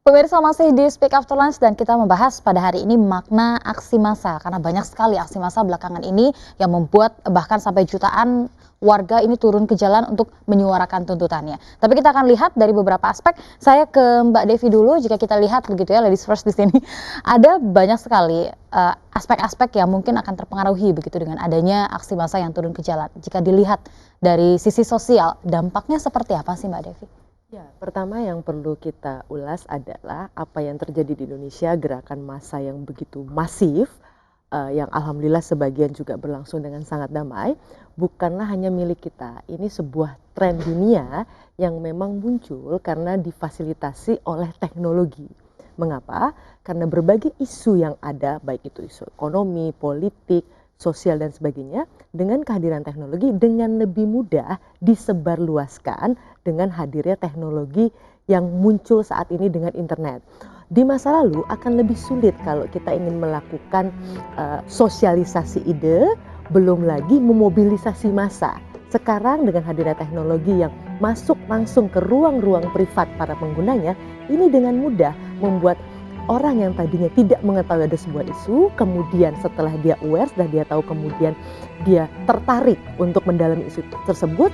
Pemirsa masih di Speak After Lunch dan kita membahas pada hari ini makna aksi massa karena banyak sekali aksi massa belakangan ini yang membuat bahkan sampai jutaan warga ini turun ke jalan untuk menyuarakan tuntutannya. Tapi kita akan lihat dari beberapa aspek. Saya ke Mbak Devi dulu. Jika kita lihat begitu ya, ladies first di sini, ada banyak sekali aspek-aspek yang mungkin akan terpengaruhi begitu dengan adanya aksi massa yang turun ke jalan. Jika dilihat dari sisi sosial, dampaknya seperti apa sih Mbak Devi? Ya, pertama yang perlu kita ulas adalah apa yang terjadi di Indonesia, gerakan massa yang begitu masif, yang alhamdulillah sebagian juga berlangsung dengan sangat damai, bukanlah hanya milik kita. Ini sebuah tren dunia yang memang muncul karena difasilitasi oleh teknologi. Mengapa? Karena berbagai isu yang ada, baik itu isu ekonomi, politik, sosial dan sebagainya, dengan kehadiran teknologi dengan lebih mudah disebarluaskan dengan hadirnya teknologi yang muncul saat ini dengan internet. Di masa lalu akan lebih sulit kalau kita ingin melakukan sosialisasi ide, belum lagi memobilisasi massa. Sekarang dengan hadirnya teknologi yang masuk langsung ke ruang-ruang privat para penggunanya, ini dengan mudah membuat orang yang tadinya tidak mengetahui ada sebuah isu, kemudian setelah dia aware, setelah dia tahu, kemudian dia tertarik untuk mendalami isu tersebut,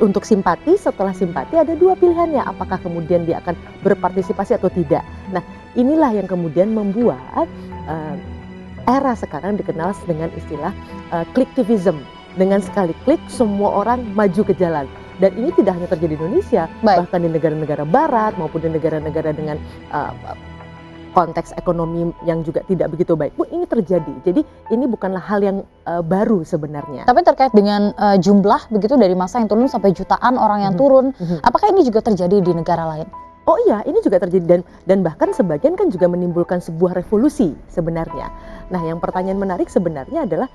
untuk simpati, setelah simpati ada dua pilihannya, apakah kemudian dia akan berpartisipasi atau tidak. Nah, inilah yang kemudian membuat era sekarang dikenal dengan istilah kliktivism. Dengan sekali klik, semua orang maju ke jalan. Dan ini tidak hanya terjadi di Indonesia, bahkan di negara-negara barat maupun di negara-negara dengan konteks ekonomi yang juga tidak begitu baik pun ini terjadi. Jadi ini bukanlah hal yang baru sebenarnya. Tapi terkait dengan jumlah begitu dari massa yang turun sampai jutaan orang yang turun, apakah ini juga terjadi di negara lain? Oh iya, ini juga terjadi dan bahkan sebagian kan juga menimbulkan sebuah revolusi sebenarnya. Nah, yang pertanyaan menarik sebenarnya adalah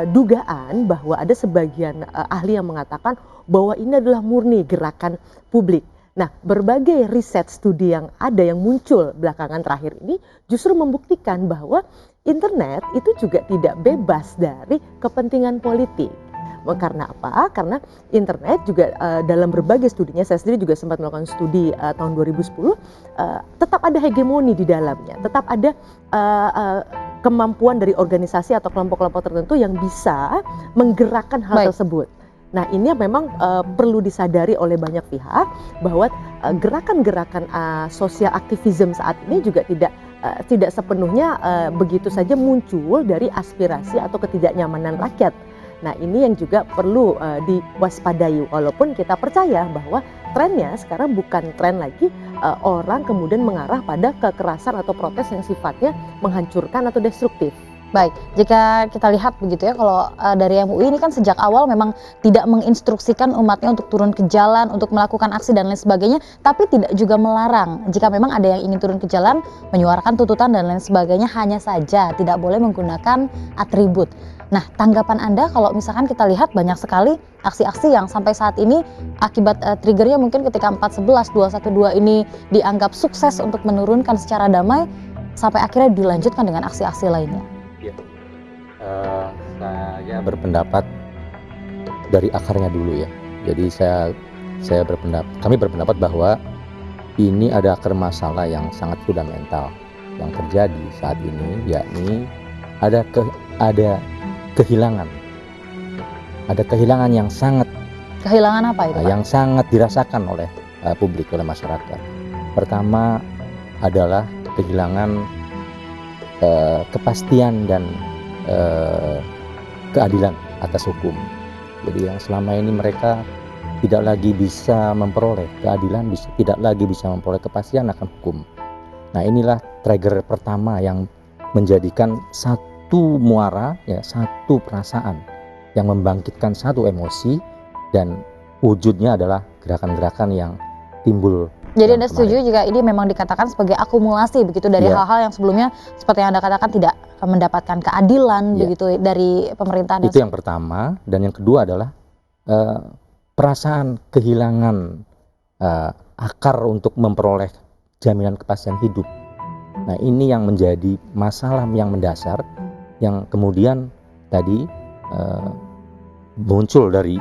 dugaan bahwa ada sebagian ahli yang mengatakan bahwa ini adalah murni gerakan publik. Nah, berbagai riset studi yang ada yang muncul belakangan terakhir ini justru membuktikan bahwa internet itu juga tidak bebas dari kepentingan politik. Karena apa? Karena internet juga dalam berbagai studinya, saya sendiri juga sempat melakukan studi tahun 2010, tetap ada hegemoni di dalamnya, tetap ada kemampuan dari organisasi atau kelompok-kelompok tertentu yang bisa menggerakkan hal tersebut. Nah, ini memang perlu disadari oleh banyak pihak bahwa gerakan-gerakan sosial aktivisme saat ini juga tidak sepenuhnya begitu saja muncul dari aspirasi atau ketidaknyamanan rakyat. Nah, ini yang juga perlu diwaspadai, walaupun kita percaya bahwa trennya sekarang bukan tren lagi orang kemudian mengarah pada kekerasan atau protes yang sifatnya menghancurkan atau destruktif. Baik, jika kita lihat begitu ya, kalau dari MUI ini kan sejak awal memang tidak menginstruksikan umatnya untuk turun ke jalan, untuk melakukan aksi dan lain sebagainya, tapi tidak juga melarang jika memang ada yang ingin turun ke jalan, menyuarakan tuntutan dan lain sebagainya, hanya saja tidak boleh menggunakan atribut. Nah, tanggapan Anda kalau misalkan kita lihat banyak sekali aksi-aksi yang sampai saat ini akibat triggernya mungkin ketika 4.11, 2.12 ini dianggap sukses untuk menurunkan secara damai, sampai akhirnya dilanjutkan dengan aksi-aksi lainnya. Saya berpendapat dari akarnya dulu ya. Jadi kami berpendapat bahwa ini ada akar masalah yang sangat fundamental yang terjadi saat ini, yakni ada kehilangan yang sangat. Kehilangan apa itu, Pak? Yang sangat dirasakan oleh publik, oleh masyarakat. Pertama adalah kehilangan kepastian dan keadilan atas hukum. Jadi yang selama ini mereka tidak lagi bisa memperoleh keadilan, tidak lagi bisa memperoleh kepastian akan hukum. Nah, inilah trigger pertama yang menjadikan satu muara, ya, satu perasaan yang membangkitkan satu emosi, dan wujudnya adalah gerakan-gerakan yang timbul. Jadi Anda setuju jika ini memang dikatakan sebagai akumulasi begitu dari hal-hal yang sebelumnya seperti yang Anda katakan tidak mendapatkan keadilan begitu dari pemerintah. Itu yang pertama, dan yang kedua adalah perasaan kehilangan akar untuk memperoleh jaminan kepastian hidup. Nah, ini yang menjadi masalah yang mendasar yang kemudian tadi muncul dari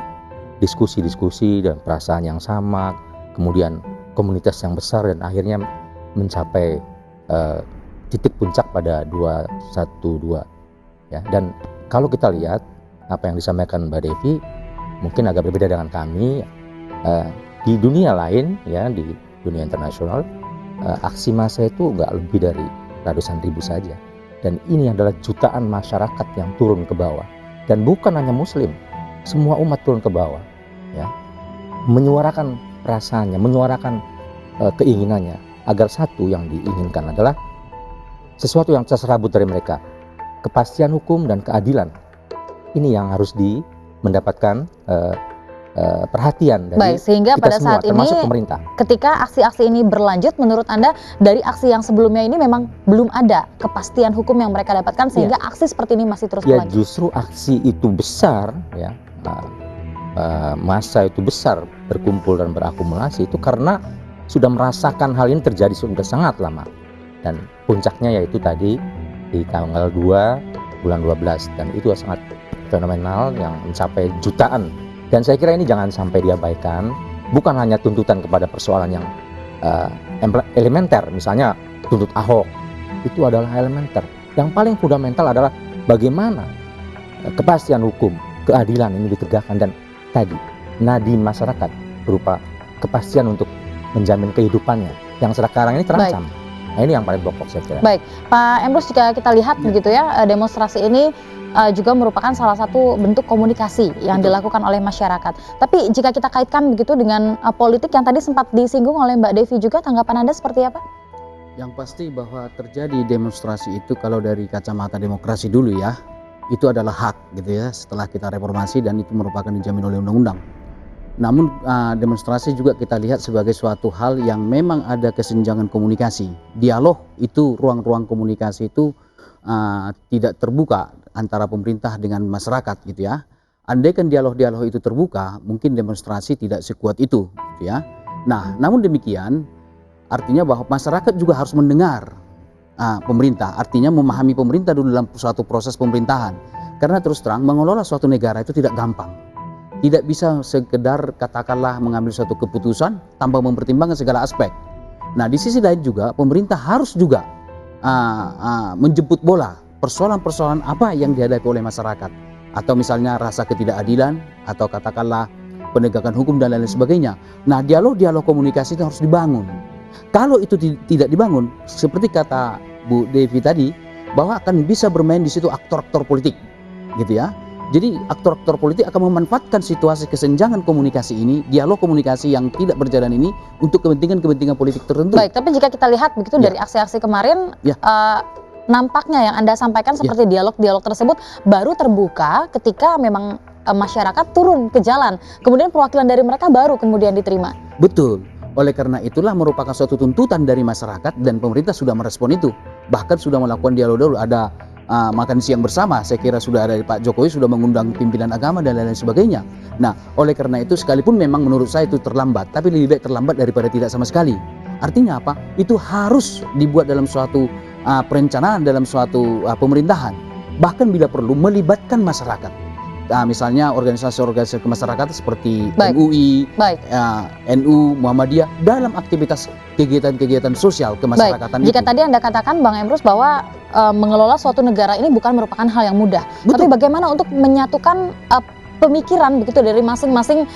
diskusi-diskusi dan perasaan yang sama, kemudian komunitas yang besar, dan akhirnya mencapai titik puncak pada 212 ya. Dan kalau kita lihat apa yang disampaikan Mbak Devi mungkin agak berbeda dengan kami. Di dunia lain ya, di dunia internasional, aksi massa itu nggak lebih dari ratusan ribu saja, dan ini adalah jutaan masyarakat yang turun ke bawah, dan bukan hanya muslim, semua umat turun ke bawah ya, menyuarakan perasaannya, menyuarakan keinginannya, agar satu yang diinginkan adalah sesuatu yang terserabut dari mereka, kepastian hukum dan keadilan. Ini yang harus mendapatkan perhatian dari Baik, sehingga kita pada semua, saat ini termasuk pemerintah. ketika aksi-aksi ini berlanjut, menurut Anda dari aksi yang sebelumnya ini memang belum ada kepastian hukum yang mereka dapatkan sehingga aksi seperti ini masih terus Ya berlanjut? justru aksi itu besar ya, massa itu besar berkumpul dan berakumulasi itu karena sudah merasakan hal ini terjadi sudah sangat lama, dan puncaknya yaitu tadi di tanggal 2 bulan 12, dan itu sangat fenomenal yang mencapai jutaan. Dan saya kira ini jangan sampai diabaikan, bukan hanya tuntutan kepada persoalan yang elementer, misalnya tuntut Ahok, itu adalah elementer. Yang paling fundamental adalah bagaimana kepastian hukum, keadilan ini ditegakkan, dan tadi nadi masyarakat berupa kepastian untuk menjamin kehidupannya yang sekarang ini terancam. Nah, ini yang paling pokok saya kira. Baik, Pak Emrus, jika kita lihat begitu ya, demonstrasi ini juga merupakan salah satu bentuk komunikasi yang dilakukan oleh masyarakat. Tapi jika kita kaitkan begitu dengan politik yang tadi sempat disinggung oleh Mbak Devi juga, tanggapan Anda seperti apa? Yang pasti bahwa terjadi demonstrasi itu kalau dari kacamata demokrasi dulu ya, itu adalah hak gitu ya, setelah kita reformasi, dan itu merupakan dijamin oleh undang-undang. Namun demonstrasi juga kita lihat sebagai suatu hal yang memang ada kesenjangan komunikasi. Dialog itu, ruang-ruang komunikasi itu tidak terbuka antara pemerintah dengan masyarakat gitu ya. Andaikan dialog-dialog itu terbuka, mungkin demonstrasi tidak sekuat itu gitu ya. Nah, namun demikian artinya bahwa masyarakat juga harus mendengar pemerintah, artinya memahami pemerintah dulu dalam suatu proses pemerintahan. Karena terus terang mengelola suatu negara itu tidak gampang. Tidak bisa sekedar katakanlah mengambil suatu keputusan tanpa mempertimbangkan segala aspek. Nah, di sisi lain juga pemerintah harus juga menjemput bola persoalan-persoalan apa yang dihadapi oleh masyarakat, atau misalnya rasa ketidakadilan, atau katakanlah penegakan hukum dan lain sebagainya. Nah, dialog-dialog komunikasi itu harus dibangun. Kalau itu tidak dibangun, seperti kata Bu Devi tadi, bahwa akan bisa bermain di situ aktor-aktor politik, gitu ya. Jadi aktor-aktor politik akan memanfaatkan situasi kesenjangan komunikasi ini, dialog komunikasi yang tidak berjalan ini untuk kepentingan-kepentingan politik tertentu. Baik, tapi jika kita lihat begitu dari aksi-aksi kemarin, nampaknya yang Anda sampaikan seperti dialog-dialog tersebut baru terbuka ketika memang masyarakat turun ke jalan. Kemudian perwakilan dari mereka baru kemudian diterima. Betul. Oleh karena itulah merupakan suatu tuntutan dari masyarakat, dan pemerintah sudah merespon itu. Bahkan sudah melakukan dialog dulu, ada makan siang bersama, saya kira sudah ada Pak Jokowi sudah mengundang pimpinan agama dan lain-lain sebagainya. Nah, oleh karena itu sekalipun memang menurut saya itu terlambat, tapi lebih baik terlambat daripada tidak sama sekali. Artinya apa? Itu harus dibuat dalam suatu perencanaan, dalam suatu pemerintahan. Bahkan bila perlu melibatkan masyarakat. Misalnya organisasi-organisasi kemasyarakatan seperti MUI, NU, Muhammadiyah dalam aktivitas kegiatan-kegiatan sosial kemasyarakatan. Baik. Jika tadi Anda katakan Bang Emrus bahwa mengelola suatu negara ini bukan merupakan hal yang mudah. Betul. Tapi bagaimana untuk menyatukan pemikiran begitu dari masing-masing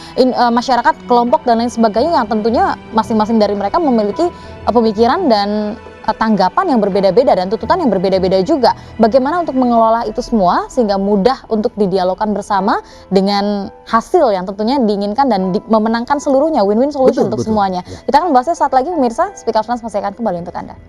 masyarakat, kelompok dan lain sebagainya, yang tentunya masing-masing dari mereka memiliki pemikiran dan tanggapan yang berbeda-beda dan tuntutan yang berbeda-beda juga. Bagaimana untuk mengelola itu semua sehingga mudah untuk didialogkan bersama dengan hasil yang tentunya diinginkan dan memenangkan seluruhnya, win-win solution untuk semuanya. Kita akan bahasnya saat lagi pemirsa. Speak Up Trans masih akan kembali untuk Anda.